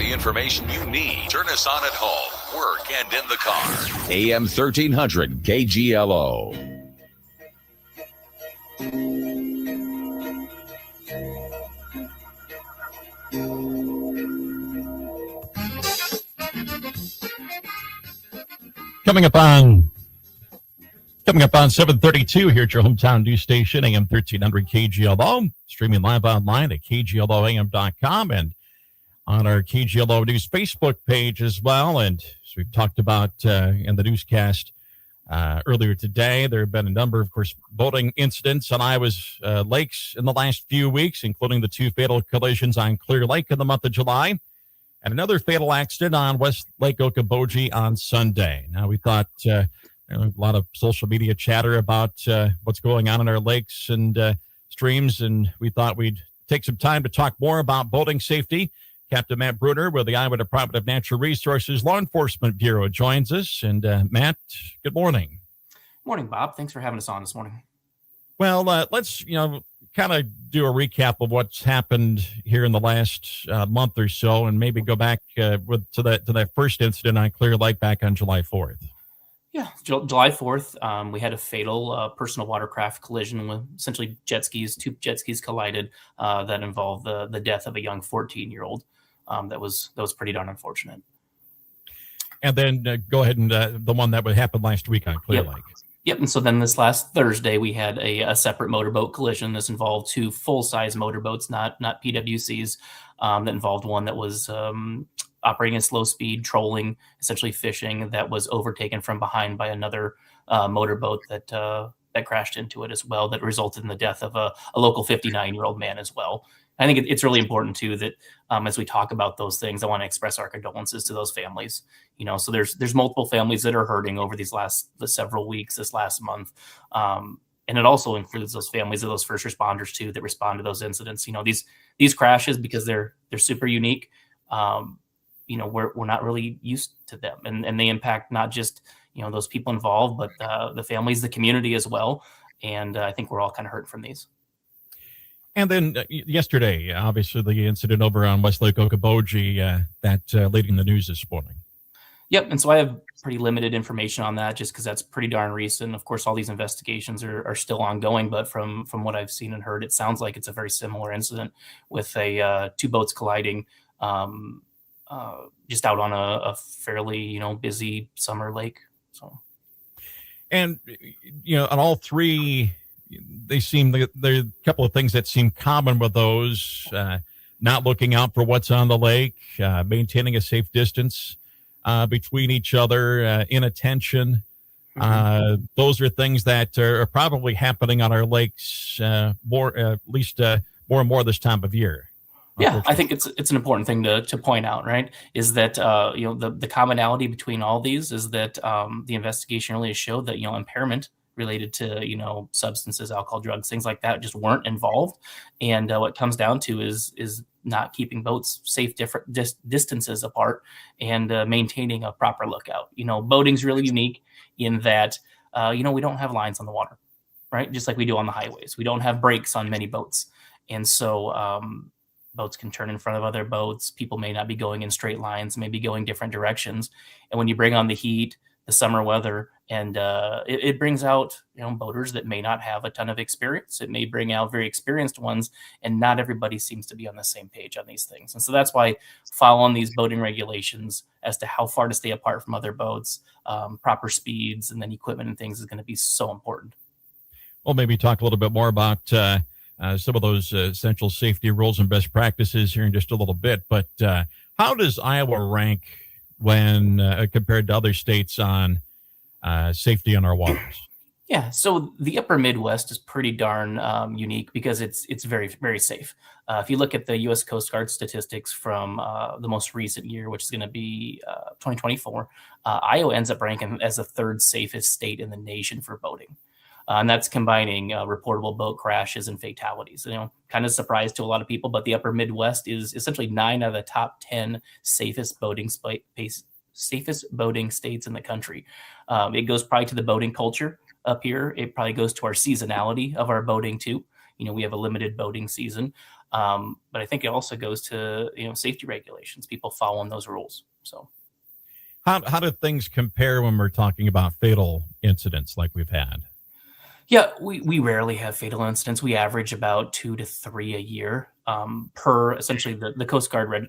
the information you need. Turn us on at home, work, and in the car. AM 1300 KGLO. Coming up on 7:32 here at your hometown news station, AM 1300 KGLO, streaming live online at kgloam.com and on our KGLO News Facebook page as well. And as we've talked about in the newscast earlier today, there have been a number, of course, boating incidents on Iowa's lakes in the last few weeks, including the two fatal collisions on Clear Lake in the month of July, and another fatal accident on West Lake Okoboji on Sunday. Now, we thought a lot of social media chatter about what's going on in our lakes and streams, and we thought we'd take some time to talk more about boating safety. Captain Matt Bruner with the Iowa Department of Natural Resources Law Enforcement Bureau joins us. And Matt, good morning. Morning, Bob. Thanks for having us on this morning. Well, let's kind of do a recap of what's happened here in the last month or so, and maybe go back to that first incident on Clear Lake back on July 4th. Yeah, July 4th, we had a fatal personal watercraft collision with essentially two jet skis collided that involved the death of a young 14-year-old. That was pretty darn unfortunate. And then go ahead and the one that would happen last week on Clear Lake. Yep, and so then this last Thursday, we had a separate motorboat collision. This involved two full-size motorboats, not PWCs, that involved one that was operating at slow speed, trolling, essentially fishing, that was overtaken from behind by another motorboat that crashed into it as well, that resulted in the death of a local 59-year-old man as well. I think it's really important, too, that as we talk about those things, I want to express our condolences to those families. So there's multiple families that are hurting over the several weeks, this last month. And it also includes those families of those first responders, too, that respond to those incidents. These crashes, because they're super unique, we're not really used to them. And they impact not just, those people involved, but the families, the community as well. And I think we're all kind of hurting from these. And then yesterday, obviously, the incident over on West Lake Okoboji that leading the news this morning. Yep. And so I have pretty limited information on that just because that's pretty darn recent. Of course, all these investigations are still ongoing. But from what I've seen and heard, it sounds like it's a very similar incident with two boats colliding just out on a fairly, busy summer lake. So, and, on all three, there are a couple of things that seem common with those, not looking out for what's on the lake, maintaining a safe distance between each other, inattention. Mm-hmm. Those are things that are probably happening on our lakes more and more this time of year. Yeah, I think it's an important thing to point out, right? Is that the commonality between all these is that the investigation really showed that impairment related to substances, alcohol, drugs, things like that just weren't involved. And what comes down to is not keeping boats safe different distances apart and maintaining a proper lookout. Boating's really unique in that we don't have lines on the water, right? Just like we do on the highways. We don't have brakes on many boats, and so boats can turn in front of other boats. People may not be going in straight lines, maybe going different directions. And when you bring on the heat, the summer weather, and it brings out boaters that may not have a ton of experience. It may bring out very experienced ones, and not everybody seems to be on the same page on these things. And so that's why following these boating regulations as to how far to stay apart from other boats, proper speeds, and then equipment and things is going to be so important. Well, maybe talk a little bit more about some of those essential safety rules and best practices here in just a little bit. But how does Iowa rank when compared to other states on safety on our waters? Yeah, so the upper Midwest is pretty darn unique because it's very, very safe. If you look at the U.S. Coast Guard statistics from the most recent year, which is going to be 2024, Iowa ends up ranking as the third safest state in the nation for boating. And that's combining reportable boat crashes and fatalities. Kind of surprise to a lot of people, but the upper Midwest is essentially 9 out of the top 10 safest boating states in the country. It goes probably to the boating culture up here. It probably goes to our seasonality of our boating too. We have a limited boating season. But I think it also goes to, safety regulations, people following those rules. So How do things compare when we're talking about fatal incidents like we've had? yeah, we rarely have fatal incidents. We average about 2 to 3 a year, per essentially the Coast Guard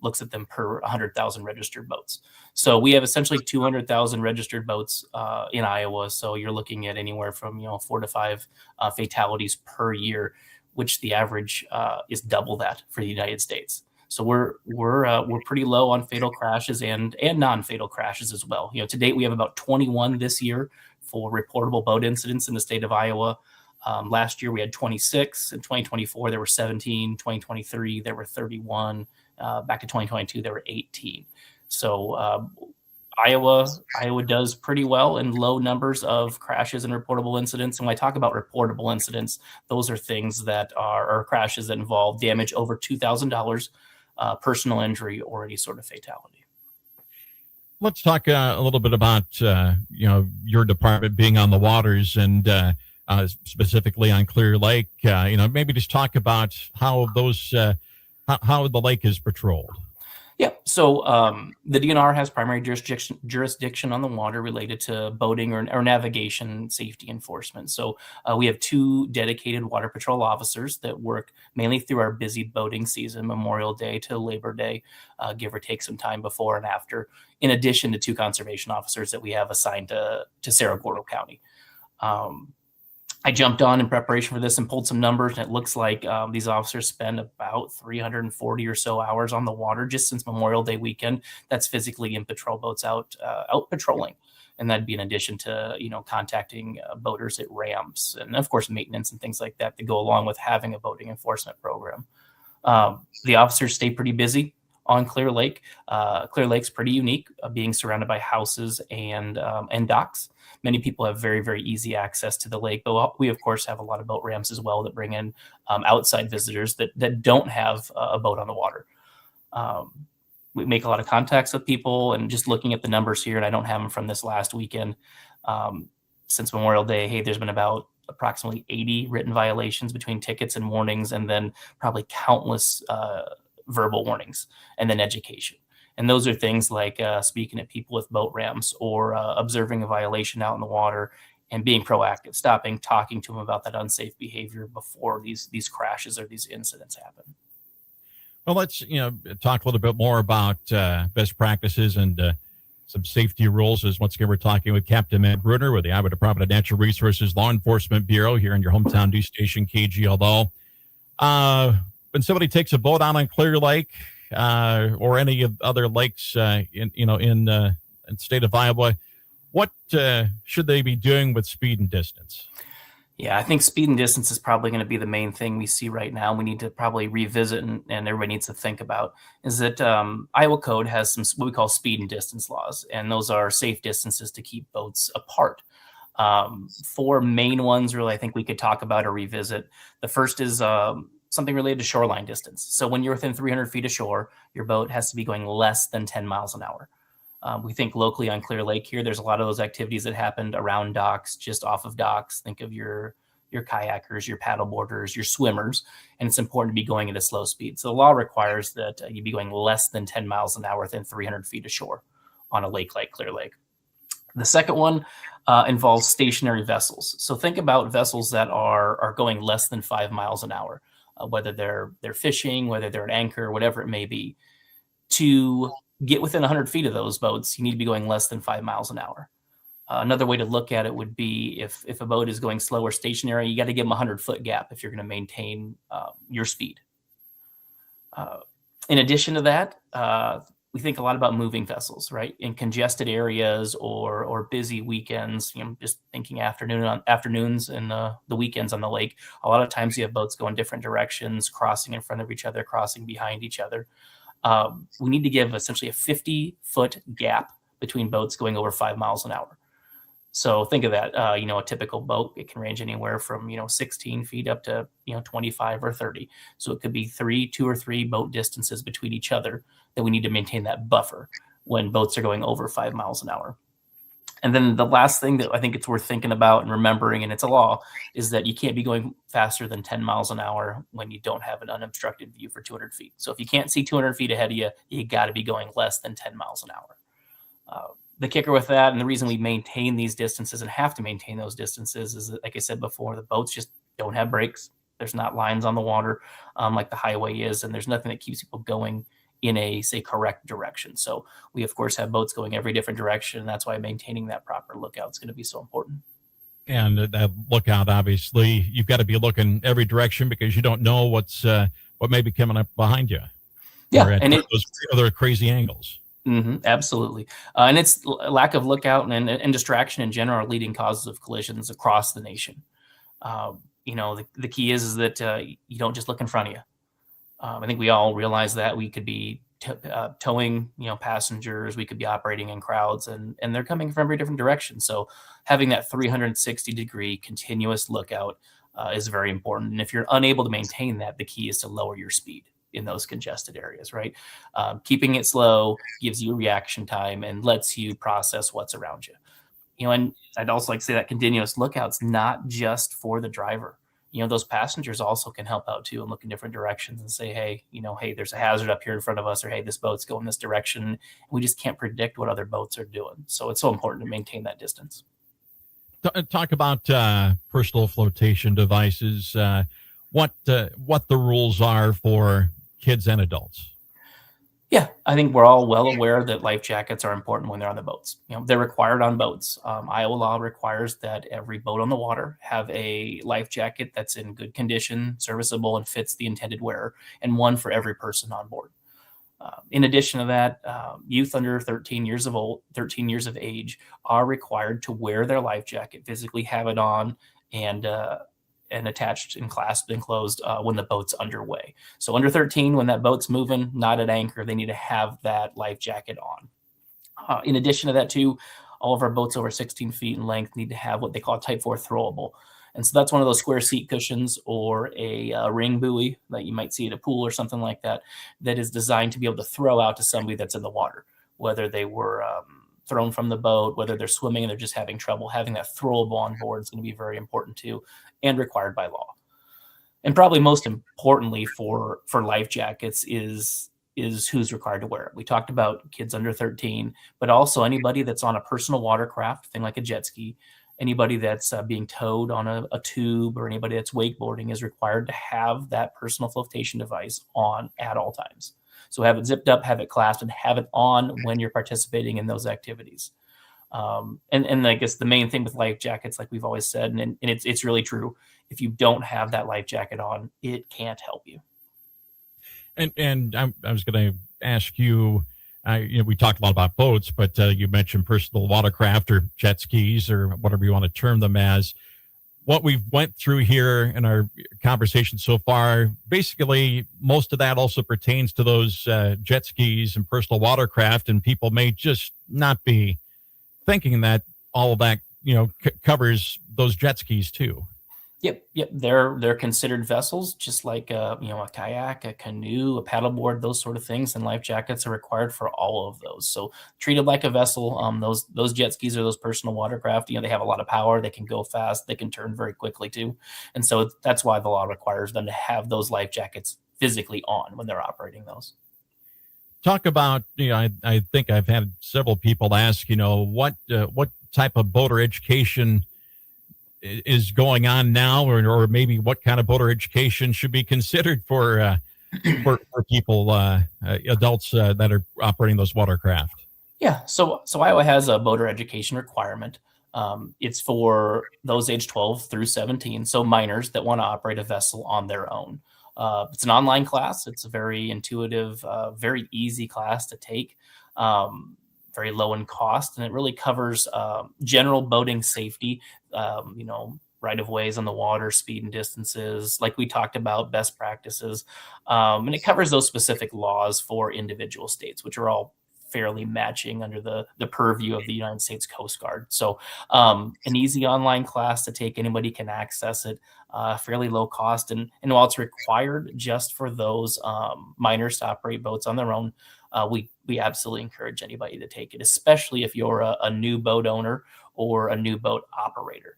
looks at them per 100,000 registered boats. So we have essentially 200,000 registered boats in Iowa. So you're looking at anywhere from 4 to 5 fatalities per year, which the average is double that for the United States. So we're pretty low on fatal crashes and non-fatal crashes as well. To date we have about 21 this year for reportable boat incidents in the state of Iowa. Last year we had 26. In 2024 there were 17. 2023 there were 31. Back in 2022 there were 18. So Iowa does pretty well in low numbers of crashes and reportable incidents. And when I talk about reportable incidents, those are things that are crashes that involve damage over $2,000, personal injury, or any sort of fatality. Let's talk a little bit about your department being on the waters and specifically on Clear Lake. Maybe just talk about how how the lake is patrolled. Yeah, so the DNR has primary jurisdiction on the water related to boating or navigation safety enforcement. So we have 2 dedicated water patrol officers that work mainly through our busy boating season, Memorial Day to Labor Day, give or take some time before and after, in addition to 2 conservation officers that we have assigned to Cerro Gordo County. I jumped on in preparation for this and pulled some numbers, and it looks like these officers spend about 340 or so hours on the water just since Memorial Day weekend. That's physically in patrol boats out patrolling, and that'd be in addition to contacting boaters at ramps and of course maintenance and things like that go along with having a boating enforcement program. The officers stay pretty busy on Clear Lake. Clear Lake's pretty unique, being surrounded by houses and docks. Many people have very, very easy access to the lake, but we of course have a lot of boat ramps as well that bring in outside visitors that don't have a boat on the water. We make a lot of contacts with people, and just looking at the numbers here, and I don't have them from this last weekend, since Memorial Day, hey, there's been about approximately 80 written violations between tickets and warnings, and then probably countless verbal warnings, and then education. And those are things like speaking to people with boat ramps, or observing a violation out in the water and being proactive, stopping, talking to them about that unsafe behavior before these crashes or these incidents happen. Well, let's talk a little bit more about best practices and some safety rules. As once again we're talking with Captain Matt Bruner with the Iowa Department of Natural Resources Law Enforcement Bureau here in your hometown news station KGLO. When somebody takes a boat out on Clear Lake, or any of other lakes in the state of Iowa, what should they be doing with speed and distance? Yeah, I think speed and distance is probably going to be the main thing we see right now. We need to probably revisit, and everybody needs to think about, is that Iowa Code has some what we call speed and distance laws, and those are safe distances to keep boats apart. 4 main ones really I think we could talk about or revisit. The first is something related to shoreline distance. So when you're within 300 feet of shore, your boat has to be going less than 10 miles an hour. We think locally on Clear Lake here, there's a lot of those activities that happened around docks, just off of docks. Think of your kayakers, your paddle boarders, your swimmers, and it's important to be going at a slow speed. So the law requires that you be going less than 10 miles an hour within 300 feet of shore on a lake like Clear Lake. The second one involves stationary vessels. So think about vessels that are going less than 5 miles an hour, whether they're fishing, whether they're an anchor, whatever it may be. To get within 100 feet of those boats, you need to be going less than 5 miles an hour. Another way to look at it would be if a boat is going slow or stationary, you got to give them a 100-foot gap if you're going to maintain your speed. In addition to that, we think a lot about moving vessels, right? In congested areas or busy weekends, just thinking afternoons and the weekends on the lake, a lot of times you have boats going different directions, crossing in front of each other, crossing behind each other. We need to give essentially a 50-foot gap between boats going over 5 miles an hour. So think of that, a typical boat, it can range anywhere from, 16 feet up to, 25 or 30. So it could be 2 or 3 boat distances between each other that we need to maintain that buffer when boats are going over 5 miles an hour. And then the last thing that I think it's worth thinking about and remembering, and it's a law, is that you can't be going faster than 10 miles an hour when you don't have an unobstructed view for 200 feet. So if you can't see 200 feet ahead of you, you got to be going less than 10 miles an hour. The kicker with that, and the reason we maintain these distances and have to maintain those distances, is that, like I said before, the boats just don't have brakes. There's not lines on the water like the highway is, and there's nothing that keeps people going in a, say, correct direction. So we, of course, have boats going every different direction, and that's why maintaining that proper lookout is going to be so important. And that lookout, obviously, you've got to be looking every direction because you don't know what may be coming up behind you. Yeah, and those other crazy angles. Absolutely. And it's lack of lookout and distraction in general are leading causes of collisions across the nation. The key is that you don't just look in front of you. I think we all realize that we could be towing, passengers. We could be operating in crowds, and they're coming from every different direction. So having that 360-degree continuous lookout is very important. And if you're unable to maintain that, the key is to lower your speed in those congested areas, right? Keeping it slow gives you reaction time and lets you process what's around you. And I'd also like to say that continuous lookout's not just for the driver. Those passengers also can help out too and look in different directions and say, hey, there's a hazard up here in front of us, or hey, this boat's going this direction. We just can't predict what other boats are doing. So it's so important to maintain that distance. Talk about personal flotation devices. What the rules are for kids and adults. Yeah, I think we're all well aware that life jackets are important when they're on the boats. They're required on boats. Iowa law requires that every boat on the water have a life jacket that's in good condition, serviceable, and fits the intended wearer, and one for every person on board. In addition to that, youth under 13 years of age are required to wear their life jacket, physically have it on, and attached and clasped and closed when the boat's underway. So under 13, when that boat's moving, not at anchor, they need to have that life jacket on. In addition to that, too, all of our boats over 16 feet in length need to have what they call a Type 4 throwable. And so that's one of those square seat cushions or a ring buoy that you might see at a pool or something like that, that is designed to be able to throw out to somebody that's in the water, whether they were thrown from the boat, whether they're swimming and they're just having trouble. Having that throwable on board is going to be very important too, and required by law. And probably most importantly for life jackets is who's required to wear it. We talked about kids under 13, but also anybody that's on a personal watercraft, thing like a jet ski, anybody that's being towed on a tube, or anybody that's wakeboarding is required to have that personal flotation device on at all times. So have it zipped up, have it clasped, and have it on when you're participating in those activities. And I guess the main thing with life jackets, like we've always said, and it's really true, if you don't have that life jacket on, it can't help you. And I was going to ask you, we talked a lot about boats, but you mentioned personal watercraft or jet skis or whatever you want to term them as. What we've went through here in our conversation so far, basically most of that also pertains to those jet skis and personal watercraft, and people may just not be thinking that all of that, covers those jet skis too. Yep. They're considered vessels, just like a kayak, a canoe, a paddleboard, those sort of things. And life jackets are required for all of those. So treated like a vessel. Those jet skis or those personal watercraft, they have a lot of power. They can go fast. They can turn very quickly too. And so that's why the law requires them to have those life jackets physically on when they're operating those. Talk about, I think I've had several people ask, what type of boater education is going on now, or maybe what kind of boater education should be considered for people, adults that are operating those watercraft. Yeah. So Iowa has a boater education requirement. It's for those age 12 through 17. So minors that want to operate a vessel on their own. It's an online class. It's a very intuitive, very easy class to take, very low in cost, and it really covers general boating safety, right of ways on the water, speed and distances, like we talked about, best practices, and it covers those specific laws for individual states, which are all fairly matching under the purview of the United States Coast Guard. So an easy online class to take, anybody can access it, fairly low cost. And while it's required just for those minors to operate boats on their own, we we absolutely encourage anybody to take it, especially if you're a new boat owner or a new boat operator.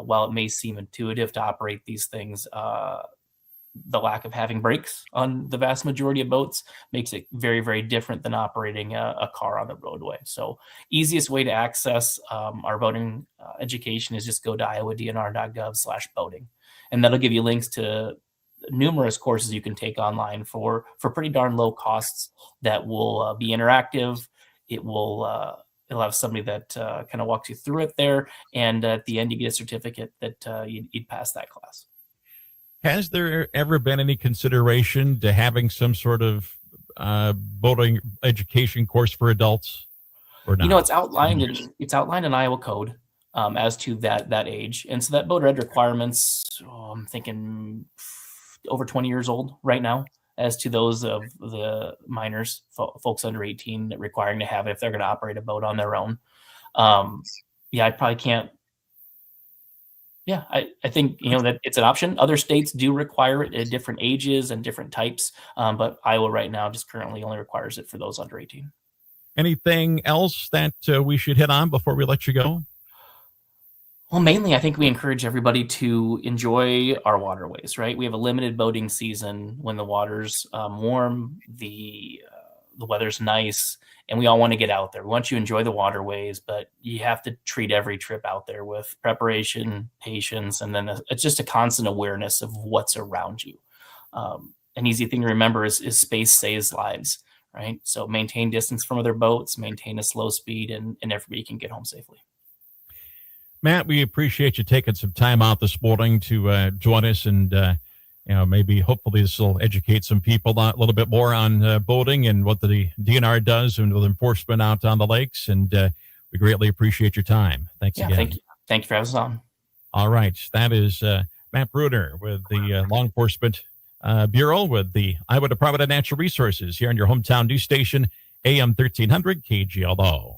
While it may seem intuitive to operate these things, the lack of having brakes on the vast majority of boats makes it very, very different than operating a car on the roadway. So easiest way to access our boating education is just go to iowadnr.gov/boating. And that'll give you links to numerous courses you can take online for pretty darn low costs that will be interactive. It'll have somebody that kind of walks you through it there. And at the end, you get a certificate that you'd pass that class. Has there ever been any consideration to having some sort of boating education course for adults, or not? It's outlined in Iowa code as to that age, and so that boat ed requirements. I'm thinking over 20 years old right now, as to those of the minors, folks under 18, requiring to have it if they're going to operate a boat on their own. I probably can't. Yeah, I think, that it's an option. Other states do require it at different ages and different types, but Iowa right now just currently only requires it for those under 18. Anything else that we should hit on before we let you go? Well, mainly, I think we encourage everybody to enjoy our waterways, right? We have a limited boating season when the water's warm, the weather's nice, and we all want to get out there. We want you to enjoy the waterways, but you have to treat every trip out there with preparation, patience, and then it's just a constant awareness of what's around you. An easy thing to remember is space saves lives, right? So maintain distance from other boats, maintain a slow speed, and everybody can get home safely. Matt, we appreciate you taking some time out this morning to join us, and maybe hopefully this will educate some people a little bit more on boating and what the DNR does and with enforcement out on the lakes. And we greatly appreciate your time. Thanks again. Thank you. Thank you for having us on. All right. That is Matt Bruner with the Law Enforcement Bureau with the Iowa Department of Natural Resources here on your hometown news station, AM 1300 KGLO.